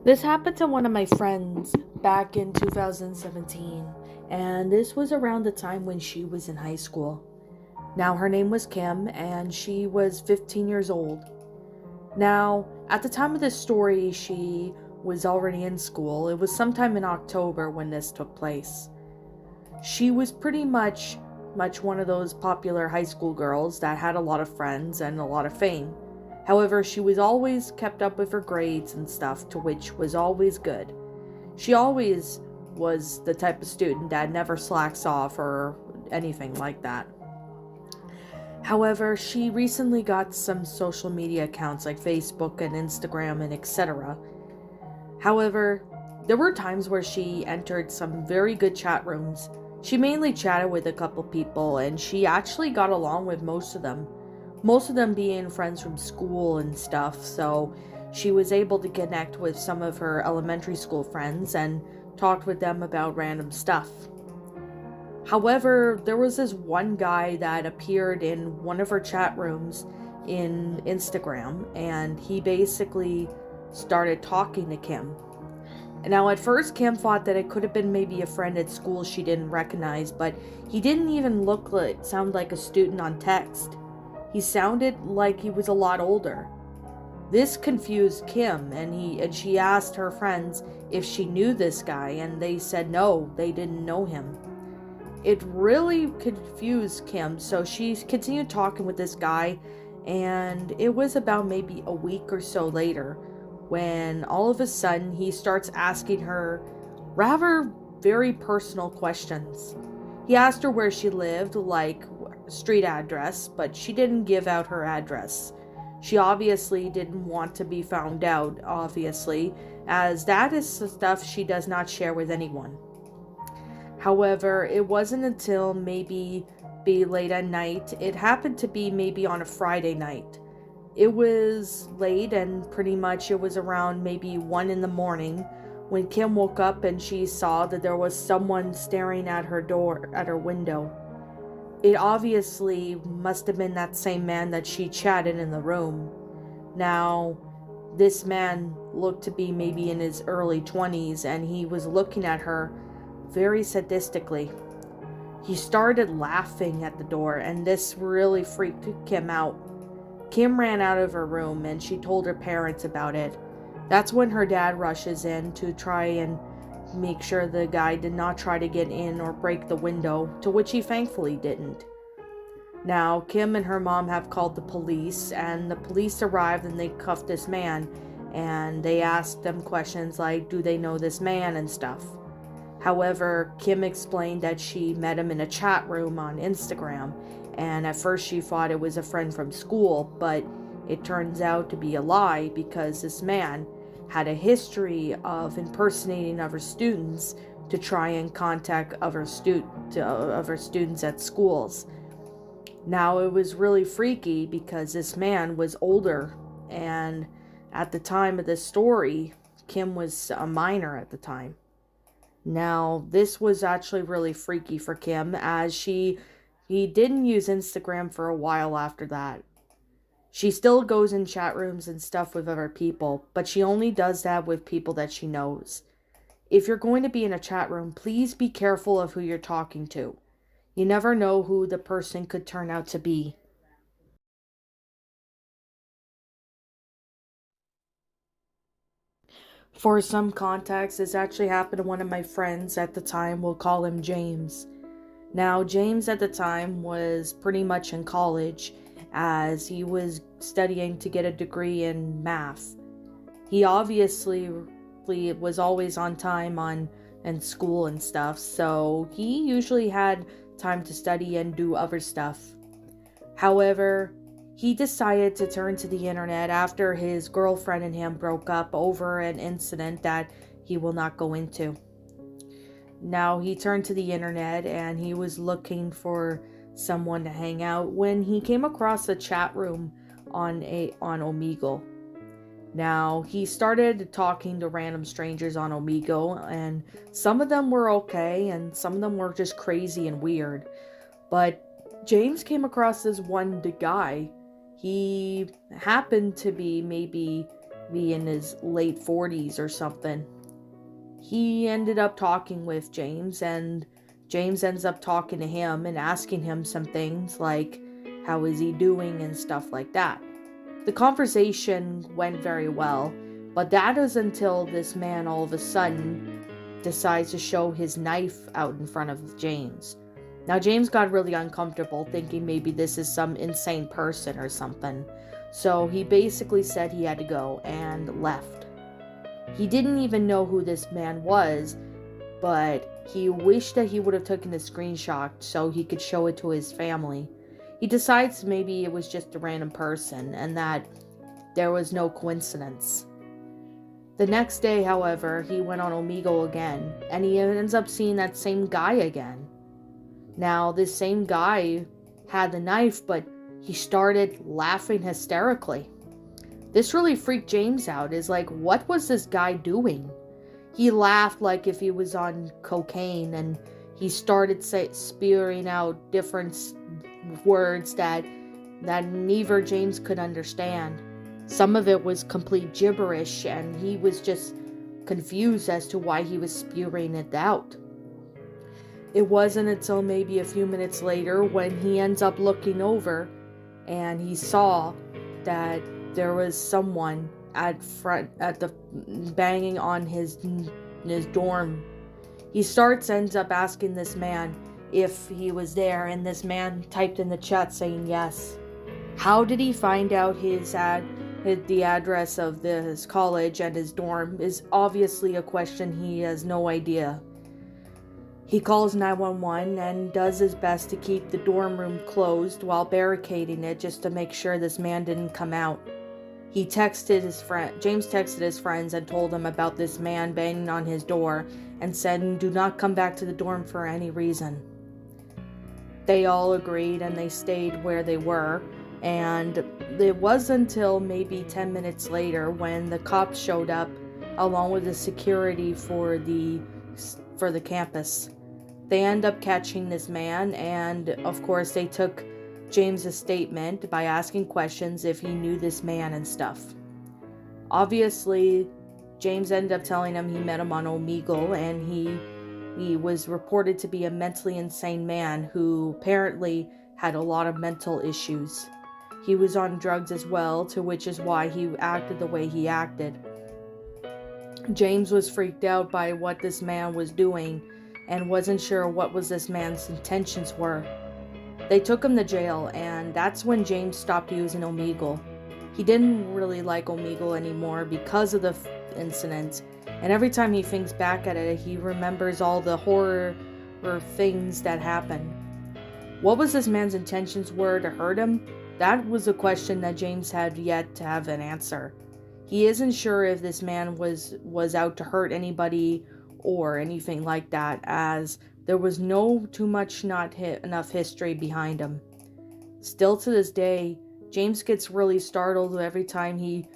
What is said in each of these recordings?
This happened to one of my friends back in 2017, and this was around the time when she was in high school. Now, her name was Kim, and she was 15 years old. Now, at the time of this story, she was already in school. It was sometime in October when this took place. She was pretty much one of those popular high school girls that had a lot of friends and a lot of fame. However, she was always kept up with her grades and stuff, to which was always good. She always was the type of student that never slacks off or anything like that. However, she recently got some social media accounts like Facebook and Instagram and etc. However, there were times where she entered some very good chat rooms. She mainly chatted with a couple people and she actually got along with most of them. Most of them being friends from school and stuff, so she was able to connect with some of her elementary school friends and talked with them about random stuff. However, there was this one guy that appeared in one of her chat rooms in Instagram, and he basically started talking to Kim. Now, at first, Kim thought that it could have been maybe a friend at school she didn't recognize, but he didn't even sound like a student on text. He sounded like he was a lot older. This confused Kim, and she asked her friends if she knew this guy, and they said no, they didn't know him. It really confused Kim, so she continued talking with this guy, and it was about maybe a week or so later when all of a sudden he starts asking her rather very personal questions. He asked her where she lived, like street address, but she didn't give out her address. She obviously didn't want to be found out, obviously, as that is stuff she does not share with anyone. However, it wasn't until maybe be late at night. It happened to be maybe on a Friday night. It was late and pretty much it was around maybe 1 in the morning when Kim woke up and she saw that there was someone staring at her door, at her window. It obviously must have been that same man that she chatted in the room. Now, this man looked to be maybe in his early 20s and he was looking at her very sadistically. He started laughing at the door, and this really freaked Kim out. Kim ran out of her room and she told her parents about it. That's when her dad rushes in to try and make sure the guy did not try to get in or break the window, to which he thankfully didn't. Now, Kim and her mom have called the police, and the police arrived and they cuffed this man, and they asked them questions like, do they know this man and stuff. However, Kim explained that she met him in a chat room on Instagram, and at first she thought it was a friend from school, but it turns out to be a lie because this man had a history of impersonating other students to try and contact other students at schools. Now, it was really freaky because this man was older, and at the time of this story, Kim was a minor at the time. Now, this was actually really freaky for Kim as he didn't use Instagram for a while after that. She still goes in chat rooms and stuff with other people, but she only does that with people that she knows. If you're going to be in a chat room, please be careful of who you're talking to. You never know who the person could turn out to be. For some context, this actually happened to one of my friends at the time. We'll call him James. Now, James at the time was pretty much in college as he was studying to get a degree in math. He obviously was always on time on in school and stuff, so he usually had time to study and do other stuff. However, he decided to turn to the internet after his girlfriend and him broke up over an incident that he will not go into. Now he turned to the internet and he was looking for someone to hang out when he came across a chat room on Omegle. Now he started talking to random strangers on Omegle, and some of them were okay and some of them were just crazy and weird. But James came across this one guy. He happened to be maybe be in his late 40s or something. He ended up talking with James, and James ends up talking to him and asking him some things like how is he doing and stuff like that. The conversation went very well, but that is until this man all of a sudden decides to show his knife out in front of James. Now James got really uncomfortable, thinking maybe this is some insane person or something. So he basically said he had to go and left. He didn't even know who this man was, but he wished that he would have taken a screenshot so he could show it to his family. He decides maybe it was just a random person and that there was no coincidence. The next day, however, he went on Omegle again, and he ends up seeing that same guy again. Now, this same guy had the knife, but he started laughing hysterically. This really freaked James out. Is like, what was this guy doing? He laughed like if he was on cocaine, and he started spewing out different words that neither James could understand. Some of it was complete gibberish, and he was just confused as to why he was spewing it out. It wasn't until maybe a few minutes later when he ends up looking over and he saw that there was someone at the banging on his dorm. He ends up asking this man if he was there, and this man typed in the chat saying yes. How did he find out the address of his college and his dorm is obviously a question he has no idea. He calls 911 and does his best to keep the dorm room closed while barricading it just to make sure this man didn't come out. James texted his friends and told them about this man banging on his door and said, "Do not come back to the dorm for any reason." They all agreed and they stayed where they were, and it was until maybe 10 minutes later when the cops showed up along with the security for the campus. They end up catching this man, and of course they took James's statement by asking questions if he knew this man and stuff. Obviously, James ended up telling him he met him on Omegle, and he was reported to be a mentally insane man who apparently had a lot of mental issues. He was on drugs as well, to which is why he acted the way he acted. James was freaked out by what this man was doing and wasn't sure what was this man's intentions were. They took him to jail, and that's when James stopped using Omegle. He didn't really like Omegle anymore because of the incident, and every time he thinks back at it, he remembers all the horror things that happened. What was this man's intentions were to hurt him? That was a question that James had yet to have an answer. He isn't sure if this man was out to hurt anybody or anything like that, as there was not enough history behind him. Still to this day, James gets really startled every time he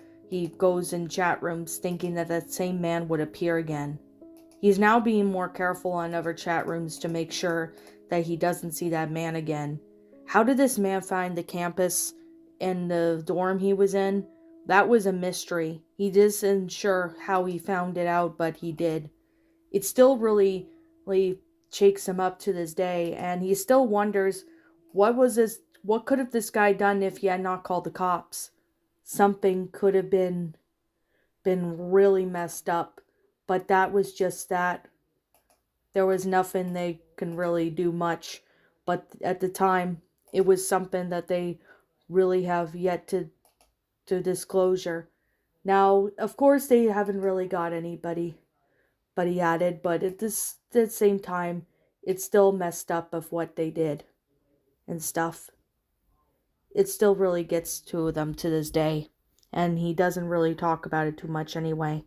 goes in chat rooms thinking that same man would appear again. He's now being more careful on other chat rooms to make sure that he doesn't see that man again. How did this man find the campus and the dorm he was in? That was a mystery. He isn't sure how he found it out, but he did. It still really shakes him up to this day, and he still wonders what could have this guy done if he had not called the cops. Something could have been really messed up, but that was just that. There was nothing they can really do much, but at the time it was something that they really have yet to disclosure. Now, of course, they haven't really got anybody, but he added, but at the same time, it's still messed up of what they did and stuff. It still really gets to them to this day, and he doesn't really talk about it too much anyway.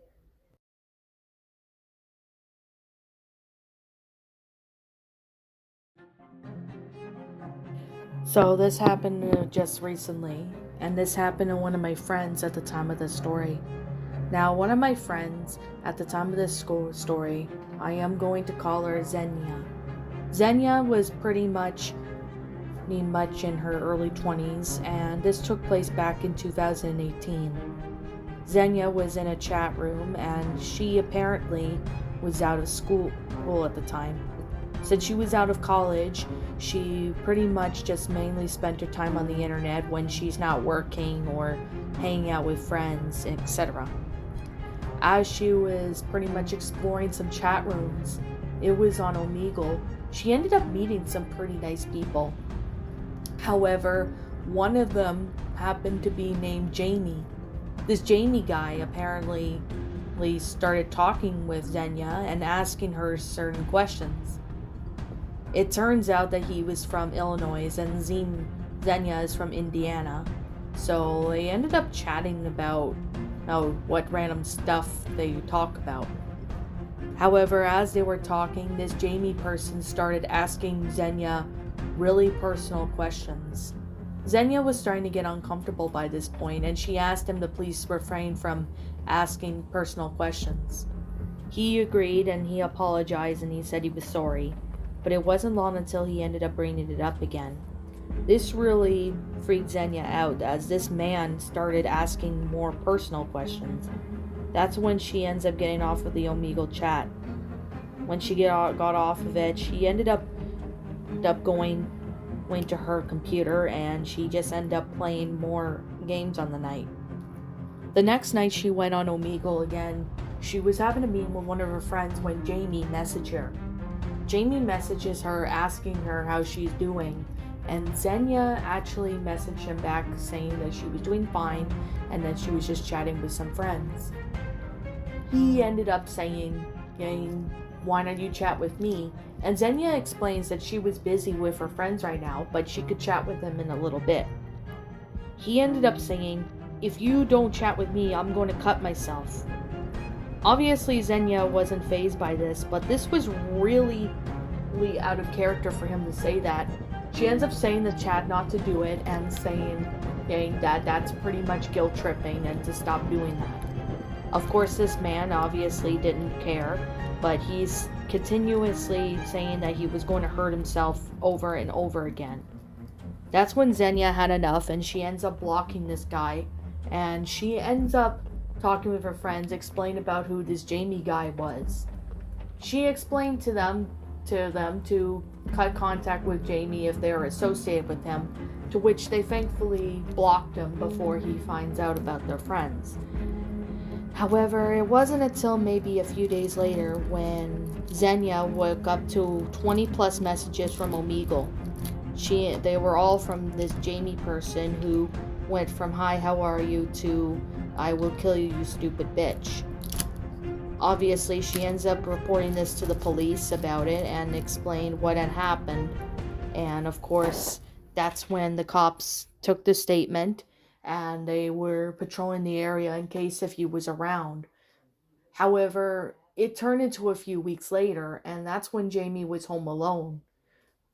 So this happened just recently, and this happened to one of my friends at the time of this story. Now, one of my friends at the time of this story, I am going to call her Xenia. Xenia was pretty much in her early 20s, and this took place back in 2018. Xenia was in a chat room, and she apparently was out of school at the time. Since she was out of college, she pretty much just mainly spent her time on the internet when she's not working or hanging out with friends, etc. As she was pretty much exploring some chat rooms, it was on Omegle, she ended up meeting some pretty nice people. However, one of them happened to be named Jamie. This Jamie guy apparently started talking with Xenia and asking her certain questions. It turns out that he was from Illinois and Xenia is from Indiana. So they ended up chatting about what random stuff they talk about. However, as they were talking, this Jamie person started asking Xenia really personal questions. Xenia was starting to get uncomfortable by this point, and she asked him to please refrain from asking personal questions. He agreed, and he apologized, and he said he was sorry, but it wasn't long until he ended up bringing it up again. This really freaked Xenia out, as this man started asking more personal questions. That's when she ends up getting off of the Omegle chat. When she got off of it, she ended up going to her computer, and she just ended up playing more games on the night. The next night she went on Omegle again. She was having a meeting with one of her friends when Jamie messaged her. Jamie messages her asking her how she's doing, and Xenia actually messaged him back saying that she was doing fine and that she was just chatting with some friends. He ended up saying, why don't you chat with me? And Xenia explains that she was busy with her friends right now, but she could chat with them in a little bit. He ended up saying, if you don't chat with me, I'm going to cut myself. Obviously, Xenia wasn't fazed by this, but this was really out of character for him to say that. She ends up saying in the chat not to do it and saying that that's pretty much guilt tripping and to stop doing that. Of course, this man obviously didn't care, but he's continuously saying that he was going to hurt himself over and over again. That's when Xenia had enough, and she ends up blocking this guy, and she ends up talking with her friends, explaining about who this Jamie guy was. She explained to them to cut contact with Jamie if they are associated with him, to which they thankfully blocked him before he finds out about their friends. However, it wasn't until maybe a few days later when Xenia woke up to 20 plus messages from Omegle. They were all from this Jamie person who went from "Hi, how are you?" to "I will kill you, you stupid bitch." Obviously, she ends up reporting this to the police about it and explained what had happened. And of course, that's when the cops took the statement and they were patrolling the area in case if he was around. However, it turned into a few weeks later, and that's when Jamie was home alone.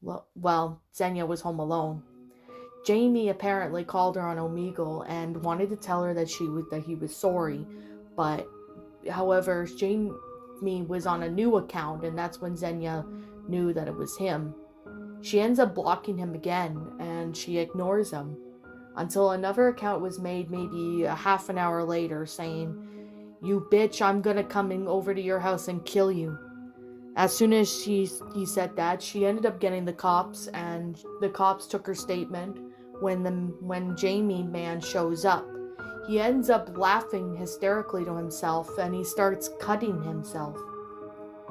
Well, Xenia was home alone. Jamie apparently called her on Omegle and wanted to tell her that he was sorry, but however, Jamie was on a new account, and that's when Xenia knew that it was him. She ends up blocking him again, and she ignores him until another account was made maybe a half an hour later saying, "You bitch, I'm gonna come over to your house and kill you." As soon as he said that, she ended up getting the cops, and the cops took her statement. When Jamie man shows up, he ends up laughing hysterically to himself, and he starts cutting himself.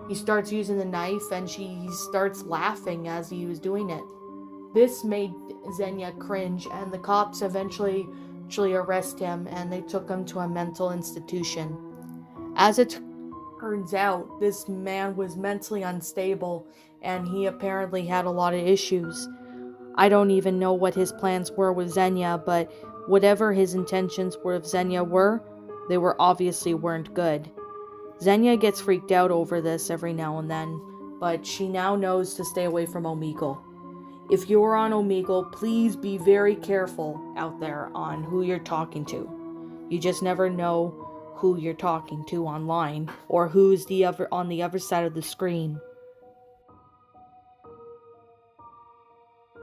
He starts using the knife, and she starts laughing as he was doing it. This made Xenia cringe, and the cops eventually arrest him, and they took him to a mental institution. As it turns out, this man was mentally unstable, and he apparently had a lot of issues. I don't even know what his plans were with Xenia, but whatever his intentions with Xenia were, they obviously weren't good. Xenia gets freaked out over this every now and then, but she now knows to stay away from Omegle. If you're on Omegle, please be very careful out there on who you're talking to. You just never know who you're talking to online, or who's on the other side of the screen.